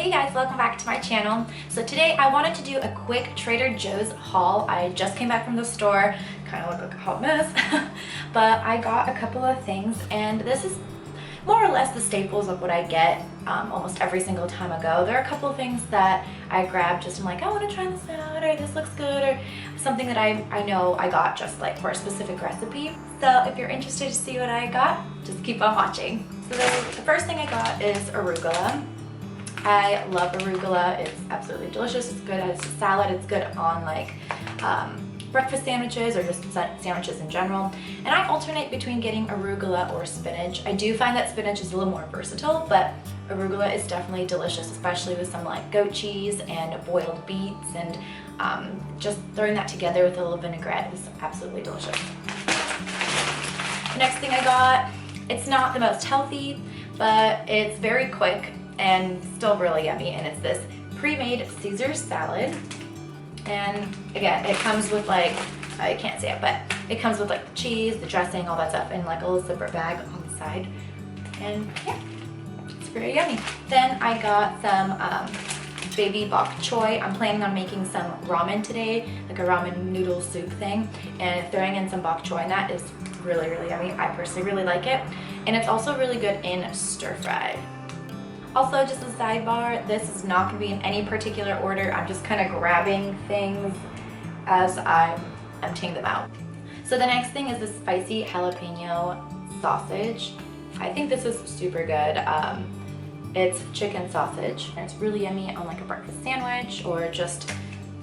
Hey guys, welcome back to my channel. So today I wanted to do a quick Trader Joe's haul. I just came back from the store, kind of look like a hot mess, but I got a couple of things and this is more or less the staples of what I get almost every single time I go. There are a couple of things that I grabbed just I'm like, I want to try this out, or this looks good, or something that I know I got just like for a specific recipe. So if you're interested to see what I got, just keep on watching. So the first thing I got is arugula. I love arugula. It's absolutely delicious. It's good as a salad. It's good on like breakfast sandwiches or just sandwiches in general. And I alternate between getting arugula or spinach. I do find that spinach is a little more versatile, but arugula is definitely delicious, especially with some like goat cheese and boiled beets, and just throwing that together with a little vinaigrette is absolutely delicious. The next thing I got, it's not the most healthy, but it's very quick and still really yummy, and it's this pre-made Caesar salad. And again, it comes with like, I can't say it, but it comes with like the cheese, the dressing, all that stuff in like a little separate bag on the side. And yeah, it's very yummy. Then I got some baby bok choy. I'm planning on making some ramen today, like a ramen noodle soup thing, and throwing in some bok choy, and that is really, really yummy. I personally really like it. And it's also really good in stir fry. Also, just a sidebar, this is not going to be in any particular order. I'm just kind of grabbing things as I'm emptying them out. So the next thing is the spicy jalapeno sausage. I think this is super good. It's chicken sausage, and it's really yummy on like a breakfast sandwich or just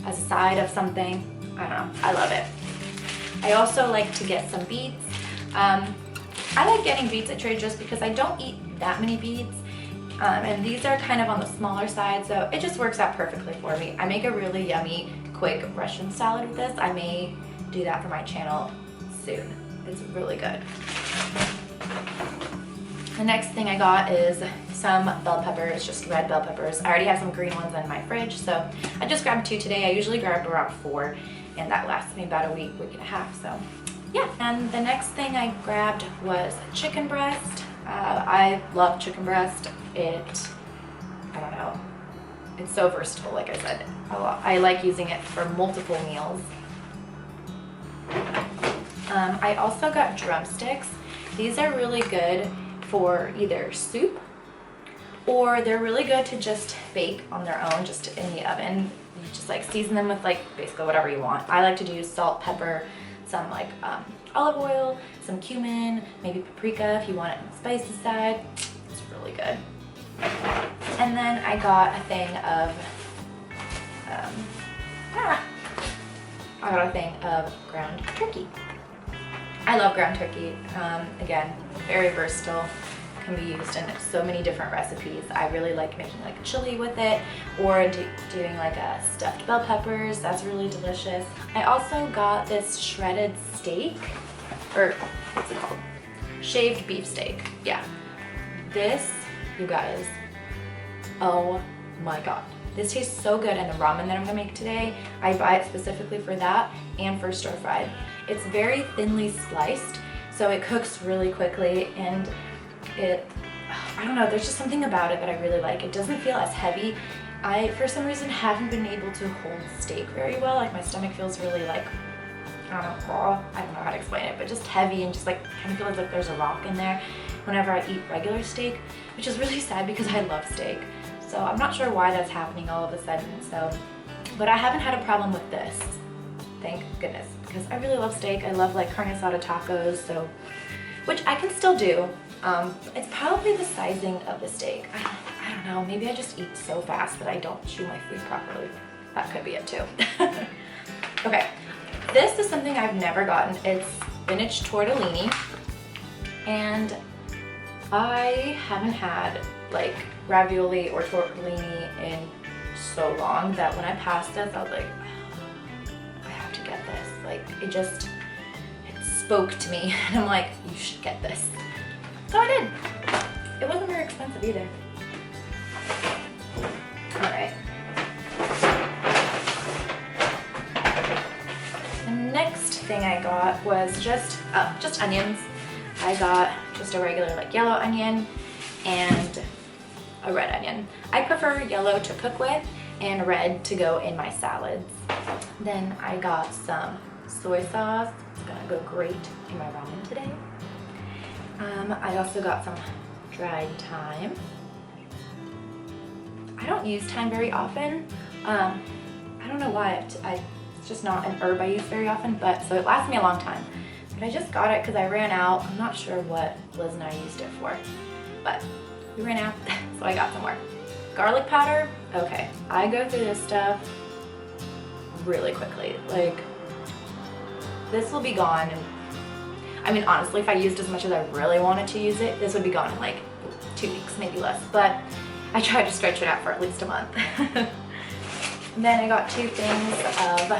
as a side of something. I don't know, I love it. I also like to get some beets. I like getting beets at Trader Joe's because I don't eat that many beets. And these are kind of on the smaller side, so it just works out perfectly for me. I make a really yummy, quick Russian salad with this. I may do that for my channel soon. It's really good. The next thing I got is some bell peppers, just red bell peppers. I already have some green ones in my fridge, so I just grabbed 2 today. I usually grab around 4, and that lasts me about a week and a half, so yeah. And the next thing I grabbed was chicken breast. I love chicken breast. I don't know, it's so versatile, like I said. I like using it for multiple meals. I also got drumsticks. These are really good for either soup, or they're really good to just bake on their own, just in the oven. You just like season them with like basically whatever you want. I like to do salt, pepper, some like olive oil, some cumin, maybe paprika if you want it on the spicy side. It's really good. And then I got a thing of ground turkey. I love ground turkey. Again, very versatile. Can be used in so many different recipes. I really like making like chili with it, or doing like a stuffed bell peppers. That's really delicious. I also got this shredded steak, or what's it called? Shaved beef steak. Yeah. This, you guys, oh my god. This tastes so good in the ramen that I'm gonna make today. I buy it specifically for that and for stir fried. It's very thinly sliced, so it cooks really quickly, and I don't know, there's just something about it that I really like. It doesn't feel as heavy. I, for some reason, haven't been able to hold steak very well. Like my stomach feels really like, I don't know, raw. I don't know how to explain it, but just heavy and just like kind of feels like there's a rock in there whenever I eat regular steak, which is really sad because I love steak. So I'm not sure why that's happening all of a sudden. So, but I haven't had a problem with this, thank goodness, because I really love steak. I love like carne asada tacos, so, which I can still do. It's probably the sizing of the steak. I don't know, maybe I just eat so fast that I don't chew my food properly. That could be it too. Okay, this is something I've never gotten. It's spinach tortellini, and I haven't had like ravioli or tortellini in so long that when I passed this, I was like, oh, I have to get this. Like, it spoke to me, and I'm like, you should get this. So I did. It wasn't very expensive either. Alright. The next thing I got was just onions. I got just a regular like yellow onion, and a red onion. I prefer yellow to cook with and red to go in my salads. Then I got some soy sauce. It's gonna go great in my ramen today. I also got some dried thyme. I don't use thyme very often. I don't know why. It's just not an herb I use very often, but so it lasts me a long time. But I just got it because I ran out. I'm not sure what Liz and I used it for, but we ran out, so I got some more. Garlic powder, okay. I go through this stuff really quickly. Like, this will be gone. And I mean, honestly, if I used as much as I really wanted to use it, this would be gone in like 2 weeks, maybe less. But I tried to stretch it out for at least a month. And then I got 2 things of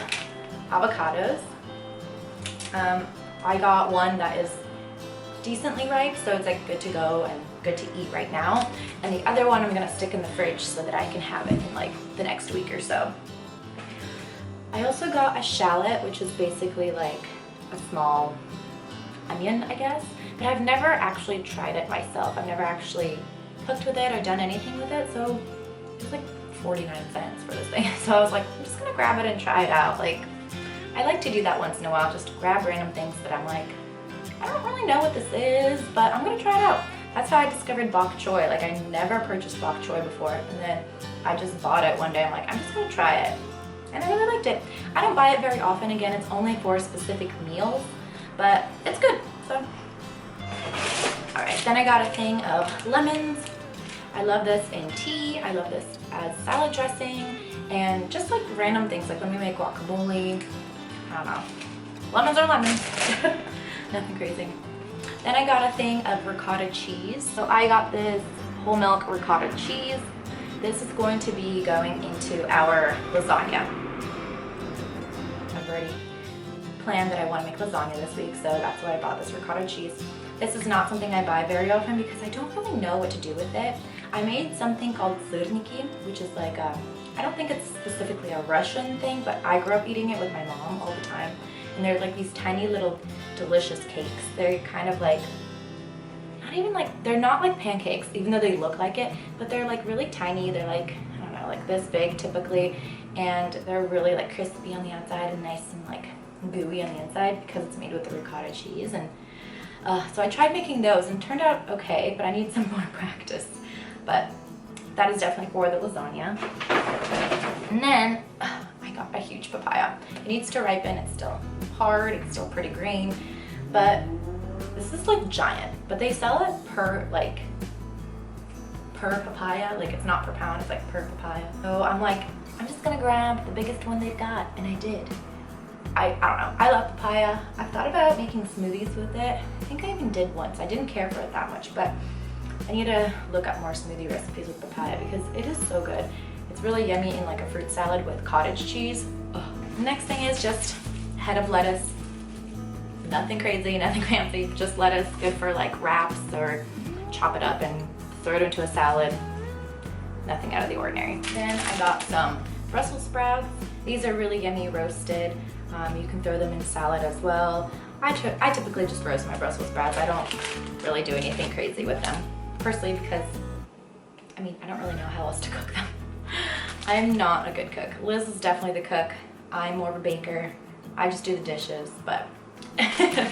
avocados. I got one that is decently ripe, so it's like good to go and good to eat right now. And the other one I'm gonna stick in the fridge so that I can have it in like the next week or so. I also got a shallot, which is basically like a small onion, I guess. But I've never actually tried it myself. I've never actually cooked with it or done anything with it, so it was like 49 cents for this thing. So I was like, I'm just gonna grab it and try it out. Like, I like to do that once in a while, just grab random things that I'm like, I don't really know what this is, but I'm gonna try it out. That's how I discovered bok choy. Like, I never purchased bok choy before, and then I just bought it one day. I'm like, I'm just gonna try it. And I really liked it. I don't buy it very often. Again, it's only for specific meals, but it's good, so. All right, then I got a thing of lemons. I love this in tea. I love this as salad dressing, and just like random things, like when we make guacamole. I don't know. Lemons are lemons. Nothing crazy. Then I got a thing of ricotta cheese. So I got this whole milk ricotta cheese. This is going to be going into our lasagna. I've already planned that I want to make lasagna this week, so that's why I bought this ricotta cheese. This is not something I buy very often because I don't really know what to do with it. I made something called syrniki, which is like I don't think it's specifically a Russian thing, but I grew up eating it with my mom all the time. And they're like these tiny little delicious cakes. They're kind of like, they're not like pancakes, even though they look like it, but they're like really tiny. They're like, I don't know, like this big typically. And they're really like crispy on the outside and nice and like gooey on the inside because it's made with the ricotta cheese. And so I tried making those and turned out okay, but I need some more practice. But that is definitely for the lasagna. And then I got a huge papaya. It needs to ripen. It's still hard. It's still pretty green, but this is like giant. But they sell it per papaya. Like, it's not per pound. It's like per papaya. So I'm like, I'm just gonna grab the biggest one they've got, and I did. I don't know. I love papaya. I've thought about making smoothies with it. I think I even did once. I didn't care for it that much, but I need to look up more smoothie recipes with papaya because it is so good. It's really yummy in like a fruit salad with cottage cheese. Ugh. Next thing is just a head of lettuce. Nothing crazy, nothing fancy, just lettuce, good for like wraps or chop it up and throw it into a salad. Nothing out of the ordinary. Then I got some Brussels sprouts. These are really yummy roasted. You can throw them in salad as well. I typically just roast my Brussels sprouts. I don't really do anything crazy with them. Personally, because, I mean, I don't really know how else to cook them. I'm not a good cook. Liz is definitely the cook. I'm more of a baker. I just do the dishes, but yeah.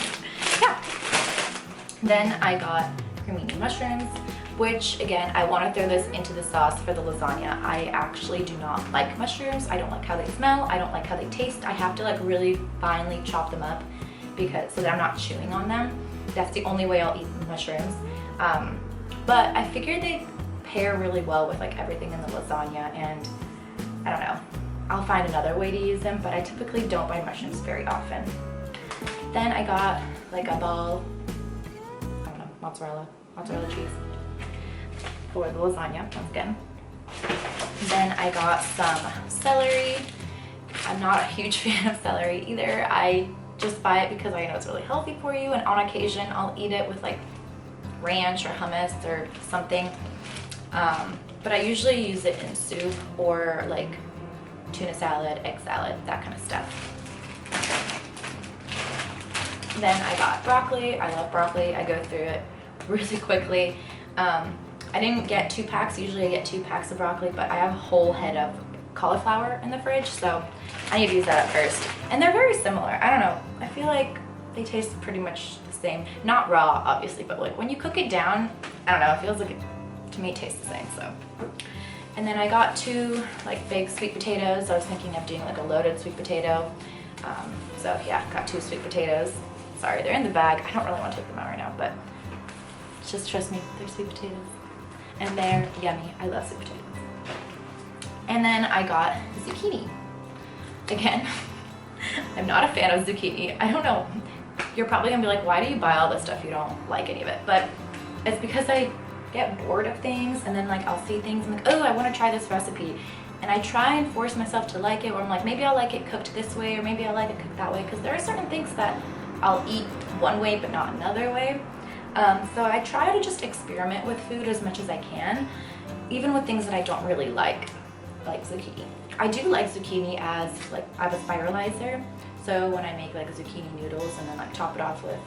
Then I got cremini mushrooms, which again, I want to throw this into the sauce for the lasagna. I actually do not like mushrooms. I don't like how they smell. I don't like how they taste. I have to like really finely chop them up because so that I'm not chewing on them. That's the only way I'll eat mushrooms. But I figured they pair really well with like everything in the lasagna, and I don't know. I'll find another way to use them, but I typically don't buy mushrooms very often. Then I got like a ball, I don't know, mozzarella cheese for the lasagna, once again. Then I got some celery. I'm not a huge fan of celery either. I just buy it because I know it's really healthy for you, and on occasion I'll eat it with like ranch or hummus or something. But I usually use it in soup or like tuna salad, egg salad, that kind of stuff. Then I got broccoli. I love broccoli. I go through it really quickly. I didn't get 2 packs. Usually I get 2 packs of broccoli, but I have a whole head of cauliflower in the fridge, so I need to use that up first. And they're very similar. I don't know. I feel like they taste pretty much the same. Not raw, obviously, but like when you cook it down, I don't know, it feels like it, to me, it tastes the same, so. And then I got 2 like big sweet potatoes. I was thinking of doing like a loaded sweet potato. So yeah, got 2 sweet potatoes. Sorry, they're in the bag. I don't really want to take them out right now, but just trust me, they're sweet potatoes. And they're yummy. I love sweet potatoes. And then I got zucchini. Again, I'm not a fan of zucchini. I don't know. You're probably gonna be like, why do you buy all this stuff? You don't like any of it. But it's because I get bored of things, and then like I'll see things and like, oh, I want to try this recipe. And I try and force myself to like it, or I'm like, maybe I'll like it cooked this way, or maybe I'll like it cooked that way, because there are certain things that I'll eat one way but not another way. So I try to just experiment with food as much as I can, even with things that I don't really like zucchini. I do like zucchini as like I have a spiralizer, so when I make like zucchini noodles and then like top it off with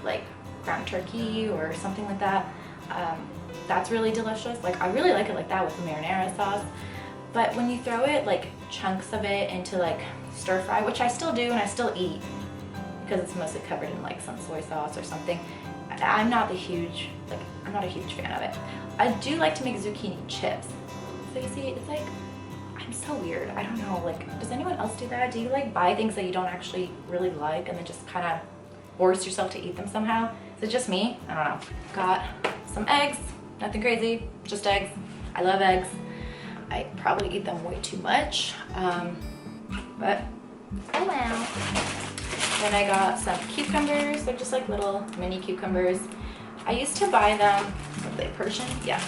like ground turkey or something like that, that's really delicious. Like I really like it like that with the marinara sauce. But when you throw it, like chunks of it into like stir fry, which I still do and I still eat because it's mostly covered in like some soy sauce or something, I'm not a huge fan of it. I do like to make zucchini chips. So you see, it's like, I'm so weird. I don't know, like, does anyone else do that? Do you like buy things that you don't actually really like and then just kind of force yourself to eat them somehow? Is it just me? I don't know. Got some eggs, nothing crazy, just eggs. I love eggs. I probably eat them way too much, but oh well. Then I got some cucumbers. They're just like little mini cucumbers. I used to buy them, what are they, Persian? Yeah,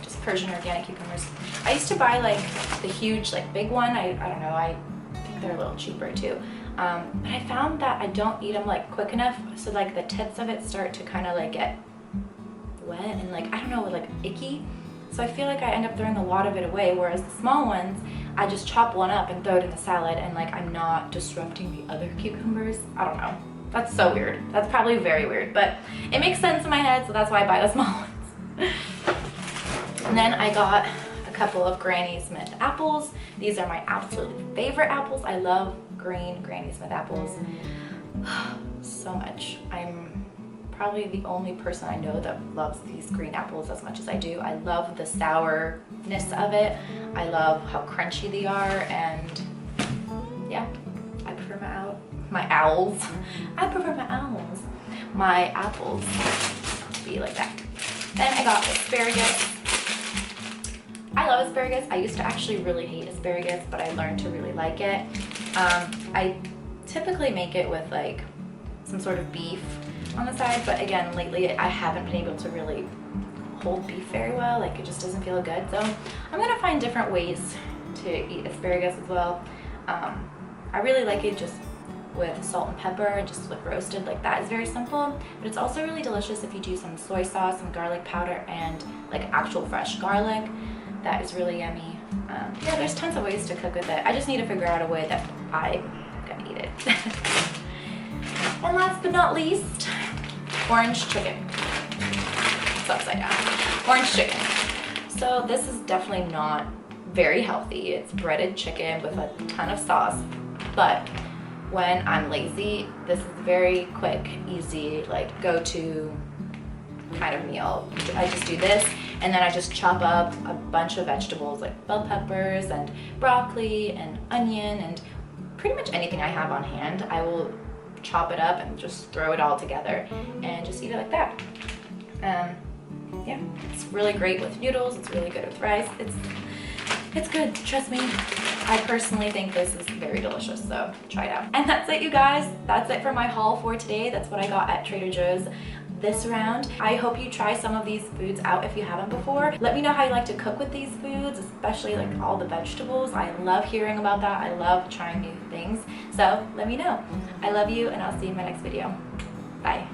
just Persian organic cucumbers. I used to buy like the huge, like big one. I don't know, I think they're a little cheaper too. But I found that I don't eat them like quick enough, so like the tips of it start to kind of like get wet and like, I don't know, like icky. So I feel like I end up throwing a lot of it away, whereas the small ones, I just chop one up and throw it in the salad, and like I'm not disrupting the other cucumbers. I don't know. That's so weird. That's probably very weird, but it makes sense in my head, so that's why I buy the small ones. And then I got a couple of Granny Smith apples. These are my absolute favorite apples. I love green Granny Smith apples so much. I'm probably the only person I know that loves these green apples as much as I do. I love the sourness of it. I love how crunchy they are, and yeah, I prefer my owls. I prefer my apples to be like that. Then I got asparagus. I love asparagus. I used to actually really hate asparagus, but I learned to really like it. I typically make it with like some sort of beef on the side, but again, lately I haven't been able to really hold beef very well. Like it just doesn't feel good. So I'm gonna find different ways to eat asparagus as well. I really like it just with salt and pepper, just like roasted like that. Is very simple, but it's also really delicious if you do some soy sauce, some garlic powder, and like actual fresh garlic. That is really yummy. Yeah, there's tons of ways to cook with it. I just need to figure out a way that I'm gonna eat it. And last but not least, orange chicken. It's upside down. Orange chicken. So this is definitely not very healthy. It's breaded chicken with a ton of sauce, but when I'm lazy, this is very quick, easy, like go-to kind of meal. I just do this, and then I just chop up a bunch of vegetables like bell peppers and broccoli and onion and pretty much anything I have on hand. I will chop it up and just throw it all together and just eat it like that. Yeah, it's really great with noodles. It's really good with rice. It's good, trust me. I personally think this is very delicious, so try it out. And that's it, you guys. That's it for my haul for today. That's what I got at Trader Joe's this round. I hope you try some of these foods out if you haven't before. Let me know how you like to cook with these foods, especially like all the vegetables. I love hearing about that. I love trying new things. So let me know. I love you, and I'll see you in my next video. Bye.